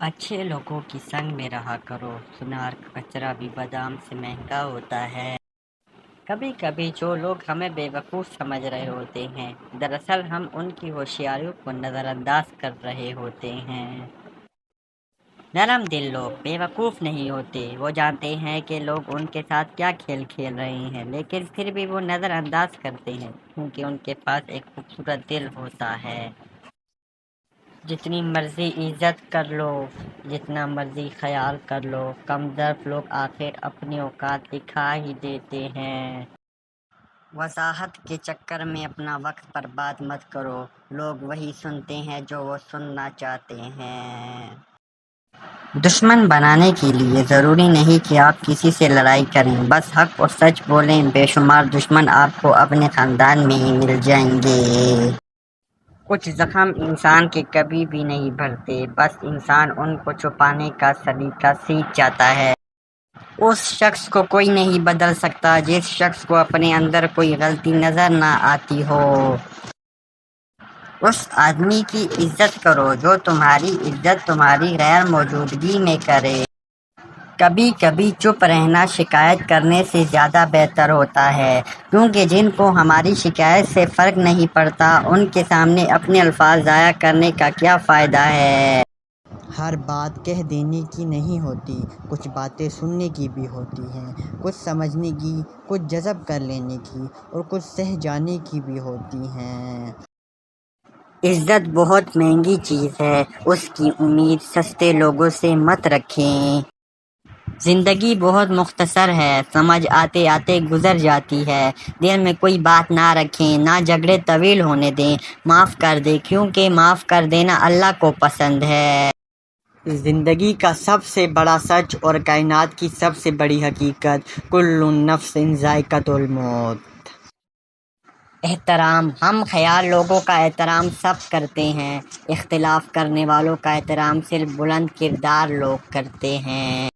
اچھے لوگوں کی سنگ میں رہا کرو، سنار کا کچرا بھی بادام سے مہنگا ہوتا ہے۔ کبھی کبھی جو لوگ ہمیں بے وقوف سمجھ رہے ہوتے ہیں، دراصل ہم ان کی ہوشیاریوں کو نظر انداز کر رہے ہوتے ہیں۔ نرم دل لوگ بے وقوف نہیں ہوتے، وہ جانتے ہیں کہ لوگ ان کے ساتھ کیا کھیل کھیل رہے ہیں، لیکن پھر بھی وہ نظر انداز کرتے ہیں کیونکہ ان کے پاس ایک خوبصورت دل ہوتا ہے۔ جتنی مرضی عزت کر لو، جتنا مرضی خیال کر لو، کم ظرف لوگ آخر اپنی اوقات دکھا ہی دیتے ہیں۔ وضاحت کے چکر میں اپنا وقت برباد مت کرو، لوگ وہی سنتے ہیں جو وہ سننا چاہتے ہیں۔ دشمن بنانے کے لیے ضروری نہیں کہ آپ کسی سے لڑائی کریں، بس حق اور سچ بولیں، بے شمار دشمن آپ کو اپنے خاندان میں ہی مل جائیں گے۔ کچھ زخم انسان کے کبھی بھی نہیں بھرتے، بس انسان ان کو چھپانے کا سلیقہ سیکھ جاتا ہے۔ اس شخص کو کوئی نہیں بدل سکتا جس شخص کو اپنے اندر کوئی غلطی نظر نہ آتی ہو۔ اس آدمی کی عزت کرو جو تمہاری عزت تمہاری غیر موجودگی میں کرے۔ کبھی کبھی چپ رہنا شکایت کرنے سے زیادہ بہتر ہوتا ہے، کیونکہ جن کو ہماری شکایت سے فرق نہیں پڑتا ان کے سامنے اپنے الفاظ ضائع کرنے کا کیا فائدہ ہے۔ ہر بات کہہ دینے کی نہیں ہوتی، کچھ باتیں سننے کی بھی ہوتی ہیں، کچھ سمجھنے کی، کچھ جذب کر لینے کی اور کچھ سہ جانے کی بھی ہوتی ہیں۔ عزت بہت مہنگی چیز ہے، اس کی امید سستے لوگوں سے مت رکھیں۔ زندگی بہت مختصر ہے، سمجھ آتے آتے گزر جاتی ہے۔ دل میں کوئی بات نہ رکھیں، نہ جھگڑے طویل ہونے دیں، معاف کر دیں کیونکہ معاف کر دینا اللہ کو پسند ہے۔ زندگی کا سب سے بڑا سچ اور کائنات کی سب سے بڑی حقیقت، کل نفس ذائقۃ الموت۔ احترام، ہم خیال لوگوں کا احترام سب کرتے ہیں، اختلاف کرنے والوں کا احترام صرف بلند کردار لوگ کرتے ہیں۔